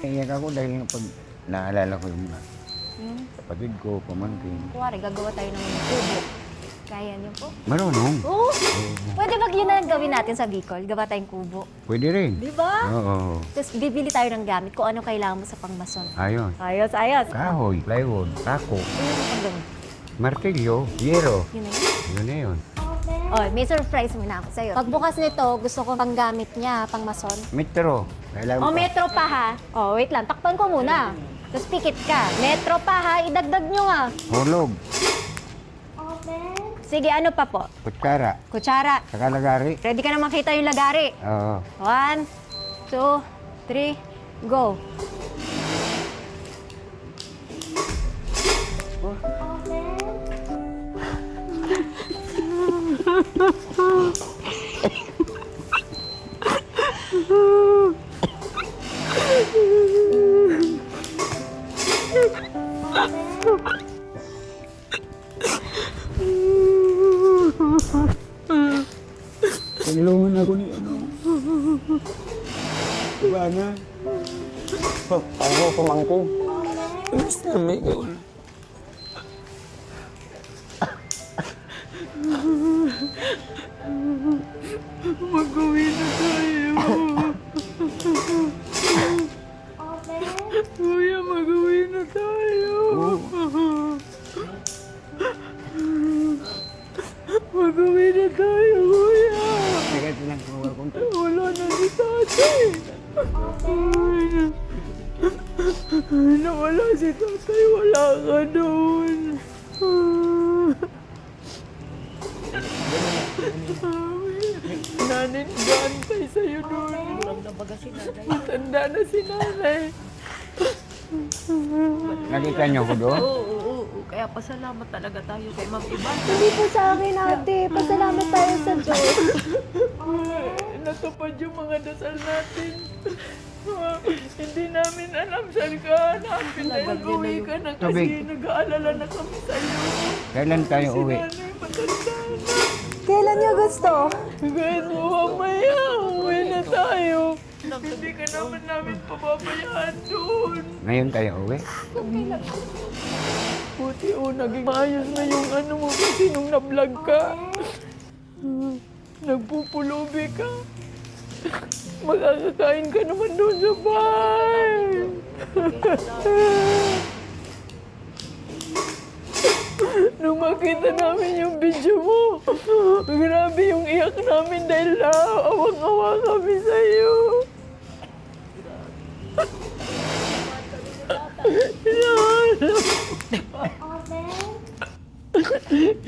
Iyak ako dahil pag naalala ko yung mga kapatid ko, pamangkin. Kuwari, gagawa tayo ng kubo. Kaya niyo po? Marunong. Oo! Pwede ba yun na lang gawin natin sa Bicol? Gawa tayong kubo. Pwede rin. Di ba? Oo. Tapos bibili tayo ng gamit kung ano kailangan mo sa pangmason. Ayos. Ayos, ayos. Kahoy, plywood, tako, Ayun ang paggawa. martilyo, yero. Yun na yun. Yun na yun. Oh, may surprise muna ako sa'yo. Pagbukas nito, gusto ko panggamit niya, pangmason. Metro. Kailangan Oh, pa. metro pa ha. Oh, wait lang. Takpan ko muna. Tapos pikit ka. Metro pa ha. Idagdag nyo nga. Hulog, Sige, ano pa po? kutsara, Kutsara. saka lagari. Ready ka na makita yung lagari. Oo. 1, 2, 3, go. Tinulungan ako ni ano. Diba na? Ako, pamangkin. Basta may gawin. Mag-uwi na tayo. Kuya, mag-uwi na tayo. Mag-uwi na tayo, kuya. Teka, tinagkawa ko. Wala na si tatay. Ay, nawala si tatay. Wala ka doon. Nanin, gantay sa'yo doon. Matanda na si nanay. Nakita niyo ko doon? Oo. Kaya pasalamat talaga tayo kay Ma'am Ivan. Hindi po sa akin, ate. Pasalamat tayo sa Diyos. Natupad yung mga dasal natin. Hindi namin alam saan ka hanapin dahil uwi ka na kasi Tubig. nag-aalala na kami sa'yo. Kailan tayo Si uwi? nanay matanda na. Kailan niyo gusto? Kahit mamaya, uwi na tayo. Hindi ka naman namin pababayaan doon. Ngayon tayo uwi? Buti naging maayos na yung ano mo kasi nung na-vlog ka. Nagpupulubi ka. Makakakain ka naman doon sa bahay. Nung makita namin yung video mo, grabe yung iyak namin dahil awang-awa kami sa'yo.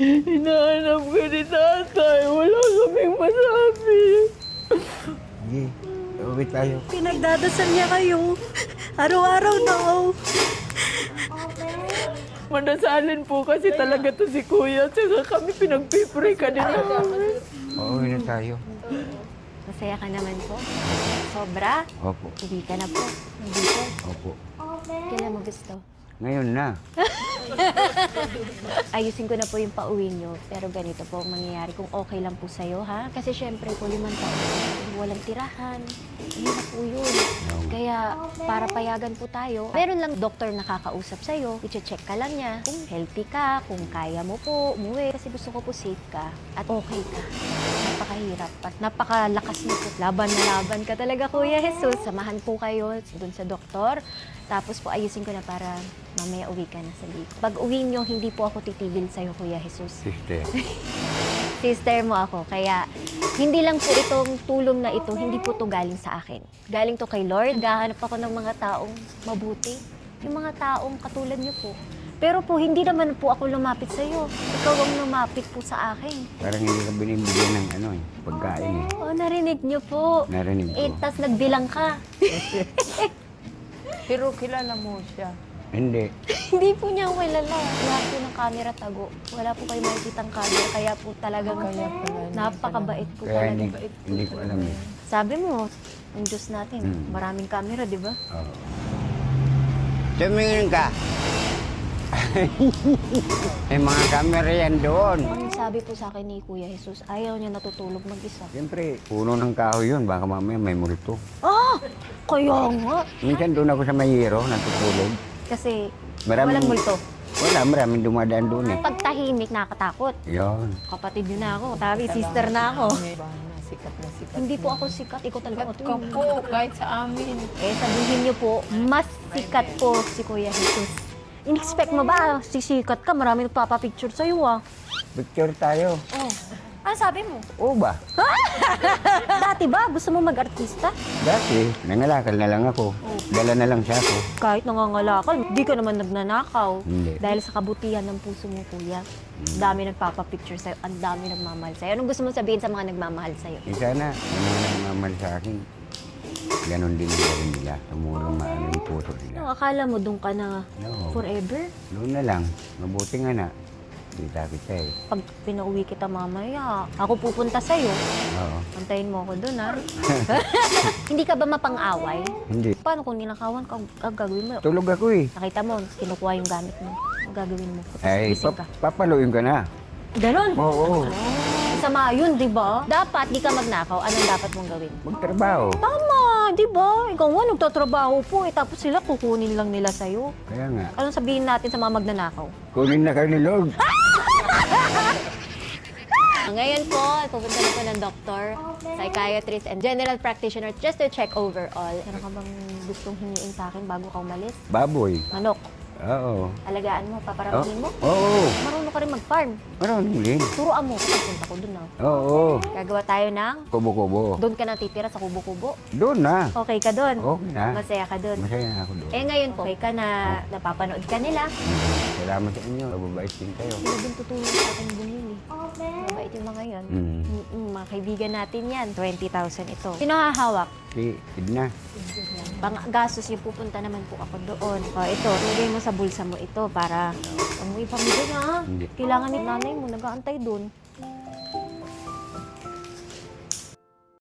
Hinahanap ka ni tatay. Wala kaming masabi. Sige, uwi tayo. Pinagdadasal niya kayo. Araw-araw daw. Madasalin po kasi talaga to si Kuya. Tsaka kami pinagpipray ka din namin. Uuwi na tayo. Masaya ka naman po. Sobra. Opo. Uwi ka na po. Dito. Opo. Kailan mo gusto? Ngayon na. Ayusin ko na po yung pauwi nyo. Pero ganito po ang mangyayari kung okay lang po sa'yo, ha? Kasi syempre po, 5 taon po, walang tirahan. Hirap po yun. Kaya para payagan po tayo, meron lang doktor nakakausap sa'yo. I-check ka lang niya kung healthy ka, kung kaya mo po umuwi. Kasi gusto ko po safe ka at okay ka. Napakahirap at napakalakas mo po. Laban na laban ka talaga, Kuya Jesus. Samahan po kayo dun sa doktor. Tapos po ayusin ko na para mamaya uwi ka na sa Bicol. Pag uwi nyo, hindi po ako titigil sa'yo, Kuya Jesus. Sister. Sister mo ako. Kaya hindi lang po itong tulong na ito, hindi po to galing sa akin. Galing to kay Lord. Gahanap ako ng mga taong mabuti. Yung mga taong katulad niyo po. Pero po, hindi naman po ako lumapit sa'yo. Ikaw ang lumapit po sa akin. Parang hindi ka binibigyan ng ano eh, pagkain eh. Oh, narinig niyo po. Narinig ko. Tas nagbilang ka. Pero kilala mo siya. Hindi. Hindi po niya ako kilala. Lahat po ng camera tago. Wala po kayo makikitang camera. Kaya po talagang Kaya pala, napakabait po Kaya talaga. hindi ko alam eh. Sabi mo, ang Diyos natin, Hmm. maraming camera, di ba? Oo. Tumingin ka. May mga camera yan doon. Ang sabi po sa akin ni Kuya Jesus, ayaw niya natutulog mag-isa. Siyempre, puno ng kahoy yun. Baka mamaya may multo. Oh! Kaya nga. Minsan doon ako sa Mayero, natutulog. Kasi Maraming- walang multo. Wala, maraming dumadaan doon eh. Pag tahimik, nakakatakot. Yun. Kapatid yun na ako. Sabi, sister na ako. Sikat na sikat. Hindi po ako sikat. Ikaw talaga Sikat ako. ka po, kahit sa amin. Eh, sabihin niyo po, mas sikat po si Kuya Jesus. In-expect mo ba, sisikat ka, marami nagpapapicture sa'yo ah. Picture tayo. Oh. Ano sabi mo? Oo ba? Dati ba, gusto mo mag-artista? Dati, nangalakal na lang ako. Dala na lang siya ako. Kahit nangangalakal, di ka naman nagnanakaw. Hindi. Dahil sa kabutihan ng puso mo, Kuya. Ang dami nagpapapicture sa'yo, ang dami nagmamahal sa'yo. Anong gusto mong sabihin sa mga nagmamahal sa'yo? Sana, yung mga nagmamahal sa akin, ganon din ang gawin nila. Tumulong maano yung puso nila. Ano, akala mo doon ka na No. forever? Doon na lang. Mabuti nga na. Kita kita eh. Pag pinauwi kita mamaya, ako pupunta sa'yo. Oo. Antayin mo ako doon, ha? Hindi ka ba mapang-away? Hindi. Paano kung ninakawan ka, ang gagawin mo? Tulog ako eh. Nakita mo, kinukuha yung gamit mo. Ang gagawin mo? Ay, Gising ka. papaluin ka na. Ganon? Oo. Sama yun, di ba? Dapat di ka magnakaw. Anong dapat mong gawin? Magtrabaho. Tama, di ba? Ikaw nga, nagtatrabaho po eh. Tapos sila kukunin lang nila sa'yo. Kaya nga. Anong sabihin natin sa mga magnanakaw? Kunin na kayo ni Lord. Ngayon po, pupunta na po ng doktor, psychiatrist, and general practitioner just to check overall. Meron ka bang gustong hingiin sa akin bago ka umalis? Baboy. Manok. Oo. Alagaan mo, paparamingin mo. Oo. Marunong ka rin mag-farm. Marunong din. Turuan mo kapag punta ko dun ah. Oo. Gagawa tayo ng, Kubo-kubo. doon ka natitira sa kubo-kubo. Doon na. Okay ka doon? Okay na. Masaya ka doon? Masaya na ako doon. Eh ngayon po, okay ka na napapanood ka nila. Salamat sa inyo. Mababait din kayo. Sila din tutulong sa akin bumili. Mabait yung mga yan. Mm. Mga kaibigan natin yan. 20,000 ito. Sino hahawak? Si Edna. Pang gastos yung pupunta naman po ako doon. O ito, ilagay mo sa bulsa mo ito para umuwi pamilya na ha. Hindi. Kailangan ni nanay mo, nag-aantay doon.